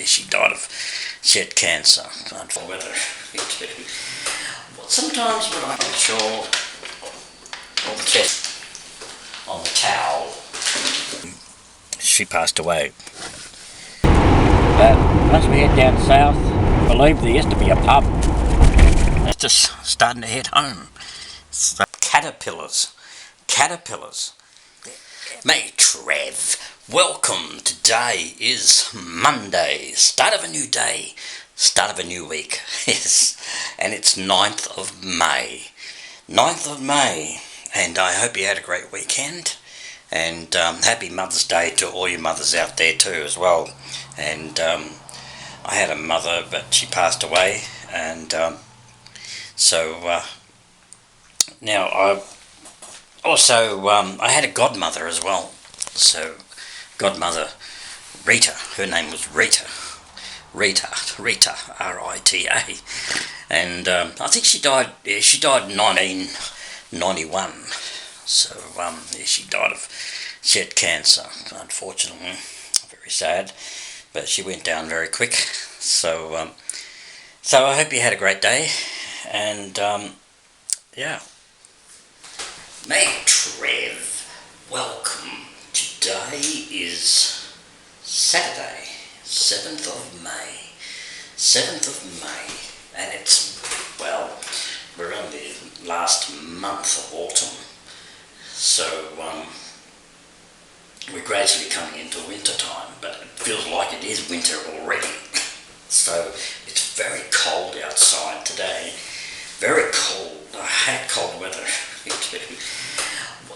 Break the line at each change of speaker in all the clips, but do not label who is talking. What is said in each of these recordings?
she died of shed cancer. Weather. Sometimes when I'm not sure, all the chest on the towel. She passed away. But once we head down south, I believe there used to be a pub. It's just starting to head home. So, caterpillars. Mate Trev, welcome. Today is Monday, start of a new day, start of a new week. Yes, and it's 9th of May. 9th of May, and I hope you had a great weekend. And happy Mother's Day to all you mothers out there too as well. And I had a mother, but she passed away, and now I also I had a godmother as well. So godmother Rita, her name was Rita, R-I-T-A, and I think she died in 1991. So she died of shed cancer, unfortunately. Very sad, but she went down very quick. So I hope you had a great day, and yeah. Mate Trev, welcome. Today is Saturday, 7th of May, and it's, well, we're on the last month of autumn. So we're gradually coming into winter time, but it feels like it is winter already. So it's very cold outside today. Very cold. I hate cold weather.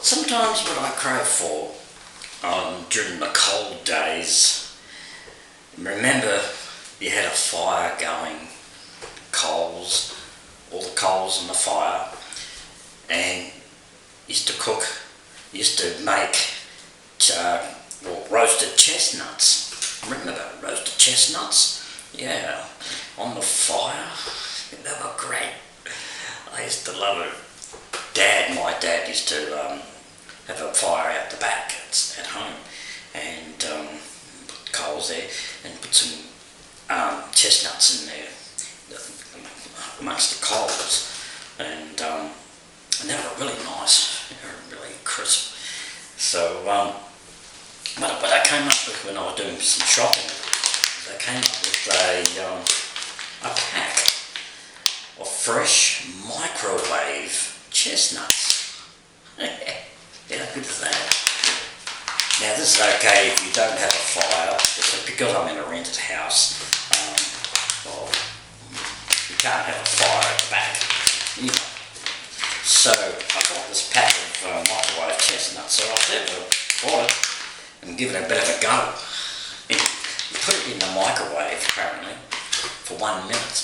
Sometimes what I crave for during the cold days, remember you had a fire going, coals, all the coals in the fire, and used to cook, used to make roasted chestnuts. Remember that, roasted chestnuts? Yeah, on the fire. They were great. I used to love it. My dad used to have a fire out the back at home, and put coals there and put some chestnuts in there amongst the coals, and they were really nice. They were really crisp. So, but I came up with, when I was doing some shopping, I came up with a pack of fresh microwave chestnuts. How good is that? Now this is okay if you don't have a fire, because I'm in a rented house. Well, you can't have a fire at the back. So I got this pack of microwave chestnuts, so I said to bought it and give it a bit of a go. You put it in the microwave apparently for 1 minute.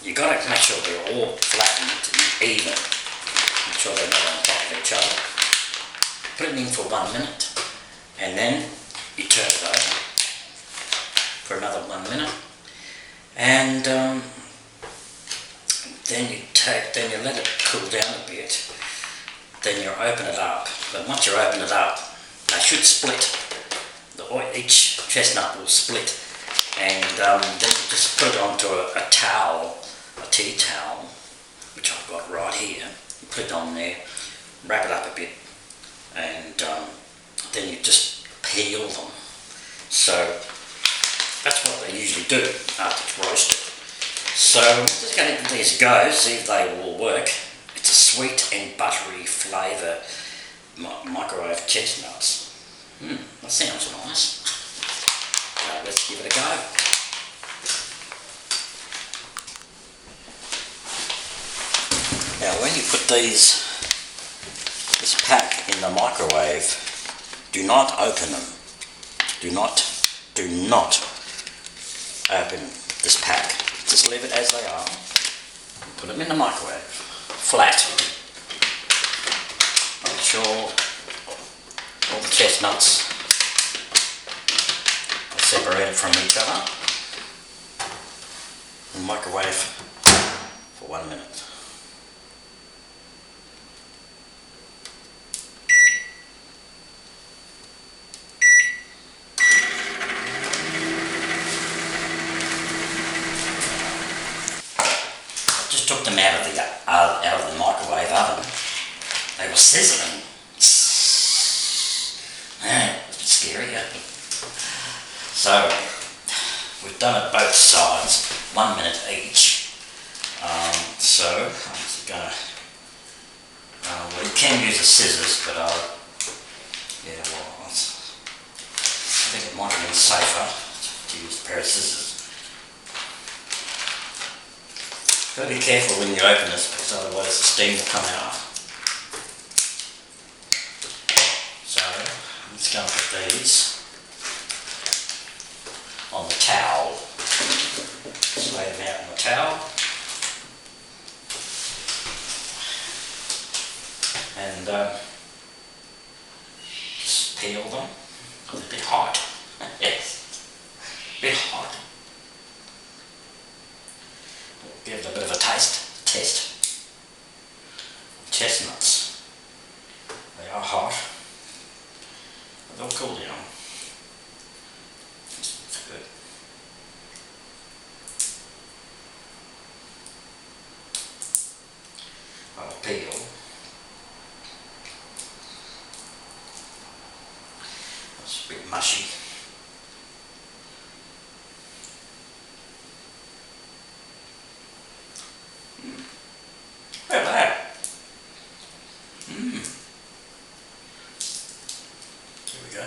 You got to make sure they're all flattened and even. Make sure they're not on top of each other. Put it in for 1 minute, and then you turn it over for another 1 minute, and then you let it cool down a bit. Then you open it up. But once you open it up, they should split. Each chestnut will split, and then you just put it onto a towel, a tea towel, which I've got right here. You put it on there, wrap it up a bit, and then you just peel them. So that's what they usually do after it's roasted. So I'm just going to give these a go, see if they will work. It's a sweet and buttery flavour microwave chestnuts. That sounds nice. Let's give it a go. Now when you put this pack in the microwave, do not open them. Do not open this pack. Just leave it as they are. Put them in the microwave, flat. Make sure all the chestnuts are separated from each other. And microwave for 1 minute. sizzling. Man, it's a bit scary. So, we've done it both sides, 1 minute each. So, I'm just gonna, well, you can use the scissors, but yeah, well, I think it might have been safer to use a pair of scissors. Gotta be careful when you open this, because otherwise the steam will come out. So, I'm just gonna put these on the towel. Just lay them out on the towel. And just peel them. They're a bit hot. Yes, a bit hot. Give it a bit of a test. Chestnuts. They are hot. But they'll cool down. It's good. I'll peel. It's a bit mushy. Look at that. Here we go.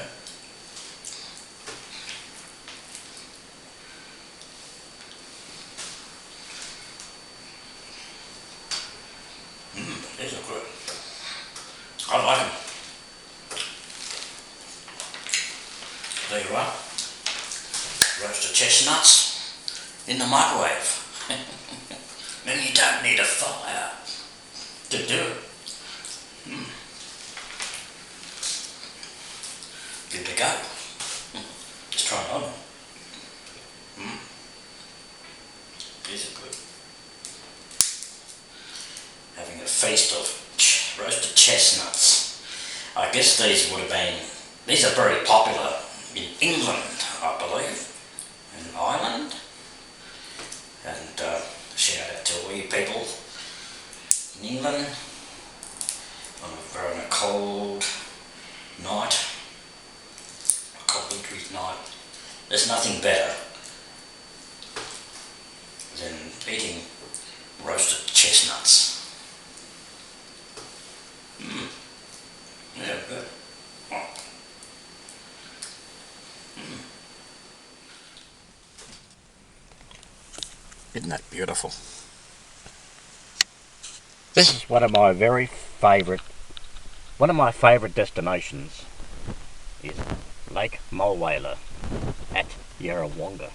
These are good. I like them. There you are. Roasted chestnuts in the microwave. Then you don't need a fire to do it. Good to go. Just try it on. These are good. Having a feast of roasted chestnuts. I guess these would have been, these are very popular in England, I believe, in Ireland. And shout out to all you people in England on a cold night, a cold wintry night. There's nothing better than eating roasted chestnuts. Yeah, good. Isn't that beautiful? This is one of my favourite destinations is Lake Mulwala at Yarrawonga.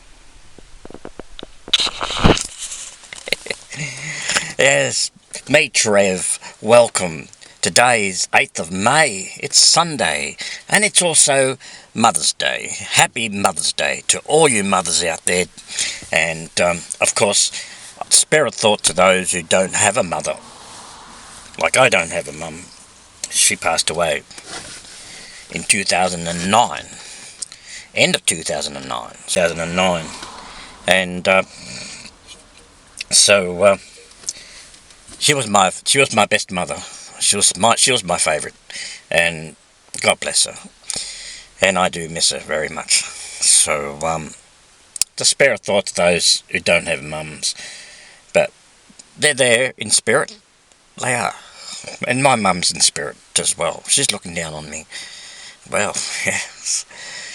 Yes, me Trev, welcome. Today's 8th of May, it's Sunday, and it's also Mother's Day. Happy Mother's Day to all you mothers out there. And, of course, spare a thought to those who don't have a mother. Like I don't have a mum. She passed away in 2009. End of 2009. And, so, she was my best mother. She was my favourite, and God bless her. And I do miss her very much. So, to spare a thought to those who don't have mums, but they're there in spirit. They are, and my mum's in spirit as well. She's looking down on me. Well, yes.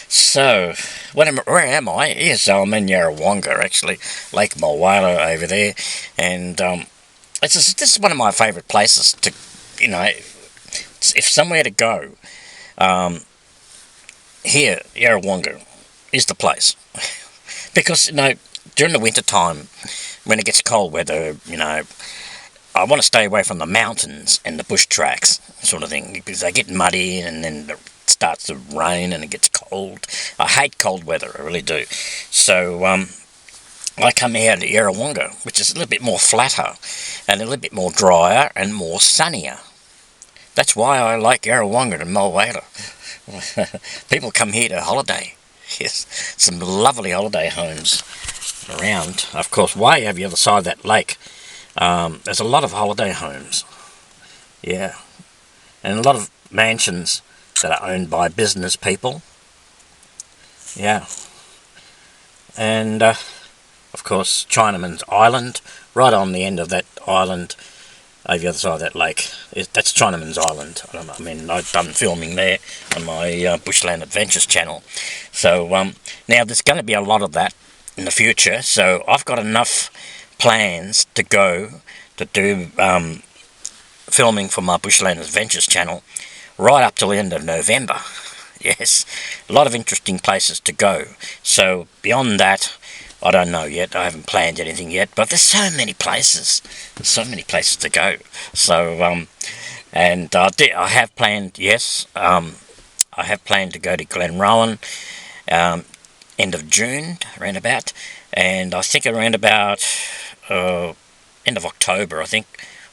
So, where am I? Yes, I'm in Yarrawonga, actually, Lake Mulwala over there, and this is one of my favourite places to. You know, if somewhere to go, here, Yarrawonga is the place. Because, during the winter time, when it gets cold weather, I want to stay away from the mountains and the bush tracks, sort of thing, because they get muddy and then it starts to rain and it gets cold. I hate cold weather, I really do. So, I come here to Yarrawonga, which is a little bit more flatter and a little bit more drier and more sunnier. That's why I like Yarrawonga and Mulwala. People come here to holiday. Yes, some lovely holiday homes around. Of course, way over the other side of that lake, there's a lot of holiday homes. Yeah, and a lot of mansions that are owned by business people. Yeah. And of course Chinaman's Island, right on the end of that island, over the other side of that lake, that's Chinaman's Island. I mean, I've done filming there on my Bushland Adventures channel. So now there's going to be a lot of that in the future, so I've got enough plans to go to do filming for my Bushland Adventures channel right up till the end of November. Yes, a lot of interesting places to go. So beyond that, I don't know yet. I haven't planned anything yet, but there's so many places. There's so many places to go. So, and I have planned, yes, I have planned to go to Glenrowan end of June, around about, and I think around about end of October, I think,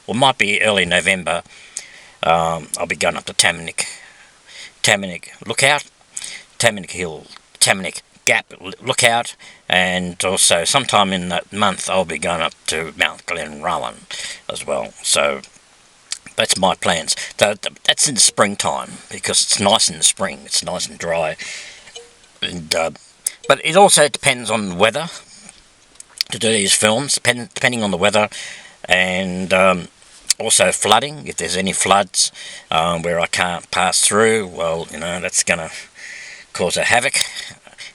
or might be early November, I'll be going up to Tamanick Lookout, Tamanick Hill, Tamanick Gap Lookout, and also sometime in that month I'll be going up to Mount Glenrowan as well. So that's my plans. So that's in the springtime, because it's nice in the spring. It's nice and dry, and but it also depends on the weather to do these films, depending on the weather, and also flooding. If there's any floods where I can't pass through, well, you know, that's going to cause a havoc.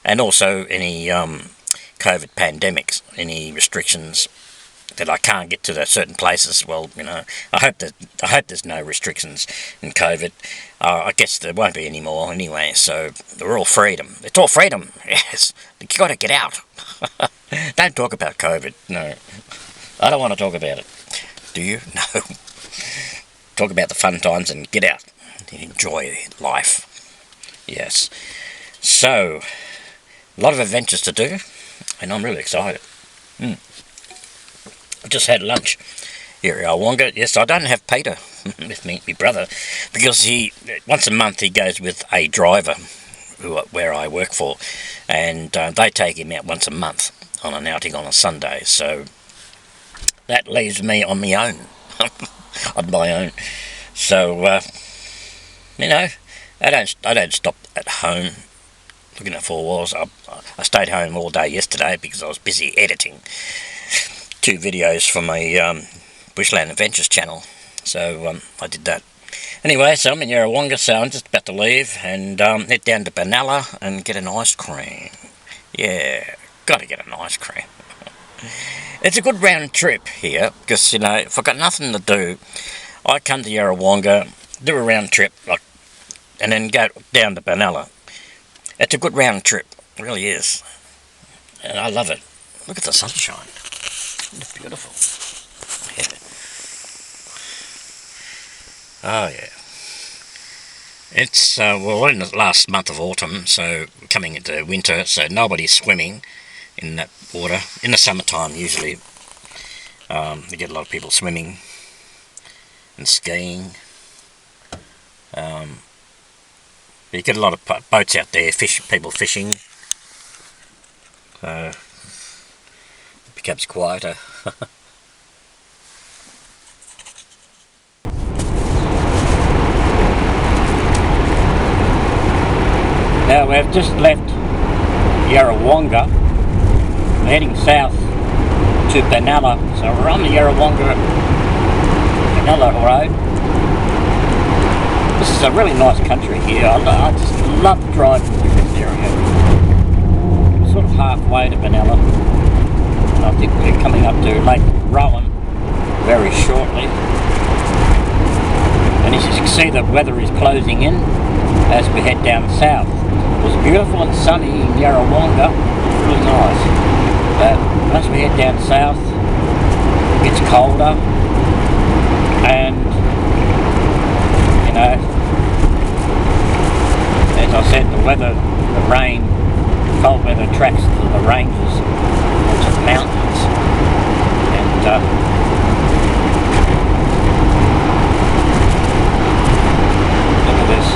And also any COVID pandemics, any restrictions that I can't get to the certain places. Well, you know, I hope there's no restrictions in COVID. I guess there won't be any more anyway. So they're all freedom. It's all freedom. Yes, you got to get out. Don't talk about COVID. No, I don't want to talk about it. Do you? No. Talk about the fun times and get out and enjoy life. Yes. So, a lot of adventures to do, and I'm really excited. I just had lunch here at Yarrawonga. Yes, I don't have Peter with me, my brother, because he, once a month he goes with a driver where I work for, and they take him out once a month on an outing on a Sunday. So that leaves me on my own. On my own. So you know, I don't stop at home looking at four walls. I stayed home all day yesterday because I was busy editing 2 videos for my Bushland Adventures channel. So I did that. Anyway, so I'm in Yarrawonga, so I'm just about to leave and head down to Benalla and get an ice cream. Yeah, got to get an ice cream. It's a good round trip here, because, you know, if I've got nothing to do, I come to Yarrawonga, do a round trip, and then go down to Benalla. It's a good round trip, it really is, and I love it. Look at the sunshine, it's beautiful. Yeah. Oh yeah. It's, well, we're in the last month of autumn, so coming into winter, so nobody's swimming in that water. In the summertime, usually, you get a lot of people swimming and skiing. You get a lot of boats out there, people fishing. It becomes quieter. Now we've just left Yarrawonga, we're heading south to Benalla, so we're on the Yarrawonga-Benalla road. This is a really nice country here. I just love driving through this area. We're sort of halfway to Benalla, and I think we're coming up to Lake Rowan very shortly. And as you can see, the weather is closing in as we head down south. It was beautiful and sunny in Yarrawonga, really nice. But as we head down south, it gets colder, and, you know, as I said, the weather, the rain, cold weather tracks to the ranges, to the mountains, and look at this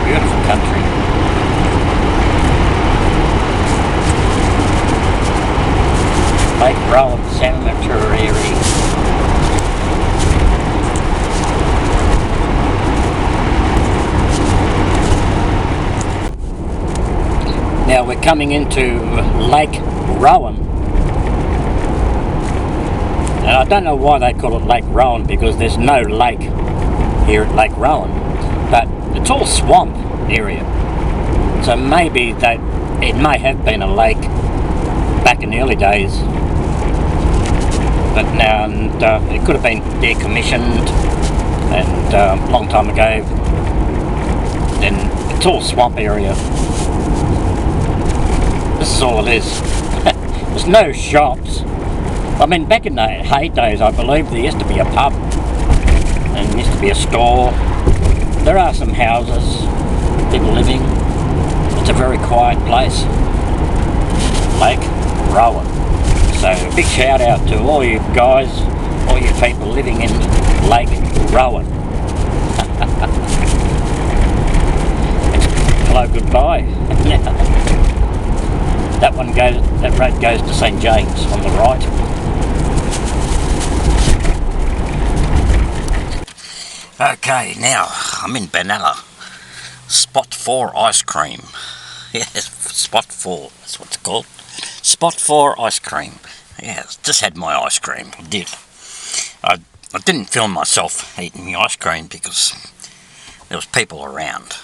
beautiful country. Lake Rowan Cemetery. Now we're coming into Lake Rowan. And I don't know why they call it Lake Rowan, because there's no lake here at Lake Rowan. But it's all swamp area. So maybe it may have been a lake back in the early days. But now it could have been decommissioned and a long time ago. Then it's all swamp area. This is all it is. There's no shops. I mean, back in the heydays, I believe there used to be a pub and there used to be a store. There are some houses, people living. It's a very quiet place. Lake Rowan. So a big shout out to all you guys, all you people living in Lake Rowan. Hello, goodbye. That road goes to St. James on the right. Okay, now I'm in Benalla. Spot 4 ice cream. Yes, Spot 4, that's what it's called. Spot 4 ice cream. Yeah, just had my ice cream. I did. I didn't film myself eating the ice cream because there was people around,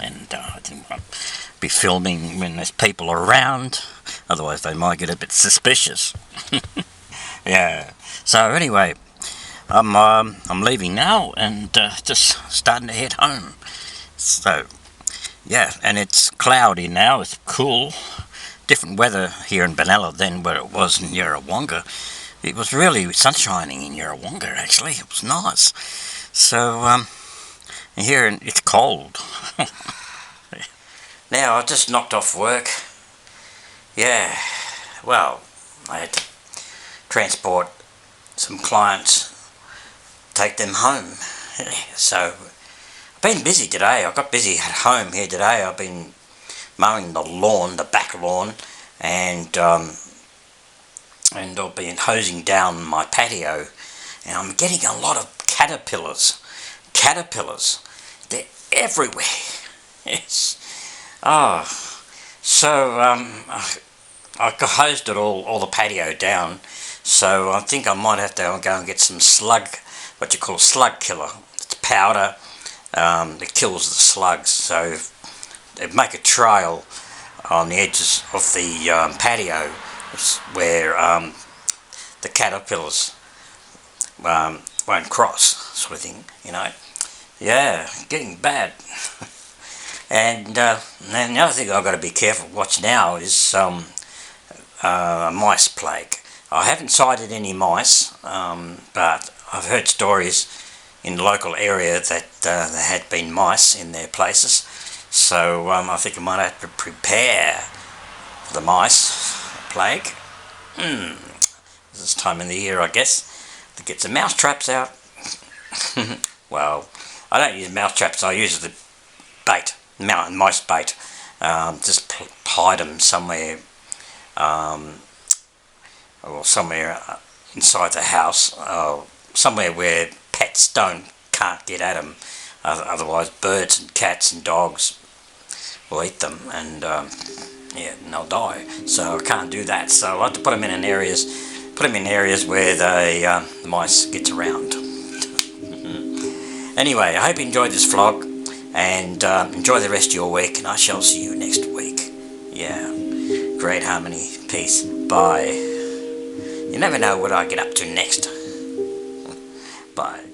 and I didn't want to be filming when there's people around. Otherwise, they might get a bit suspicious. Yeah. So anyway, I'm leaving now and just starting to head home. So yeah, and it's cloudy now. It's cool. Different weather here in Benalla than where it was in Yarrawonga. It was really sunshining in Yarrawonga, actually. It was nice. So here it's cold. Now I just knocked off work. Yeah, well, I had to transport some clients, take them home. So I've been busy today. I got busy at home here today. I've been mowing the lawn, the back lawn, and I've been hosing down my patio, and I'm getting a lot of caterpillars. They're everywhere. Yes. Oh, so I hosed it all the patio down. So I think I might have to go and get some what you call slug killer. It's powder that kills the slugs. So they make a trail on the edges of the patio where the caterpillars won't cross, sort of thing, you know. Yeah, getting bad. And then the other thing I've got to be careful watch now is mice plague. I haven't sighted any mice, but I've heard stories in the local area that there had been mice in their places. So I think I might have to prepare for the mice plague. This is time in the year, I guess, to get some mouse traps out. Well, I don't use mouse traps. I use the bait, mice bait. Just hide them somewhere, or somewhere inside the house, somewhere where pets can't get at them. Otherwise, birds and cats and dogs will eat them, and yeah, and they'll die. So I can't do that. So I have to put them in areas where the mice gets around. Anyway, I hope you enjoyed this vlog, and enjoy the rest of your week, and I shall see you next week. Yeah, great harmony, peace, bye. You never know what I get up to next. Bye.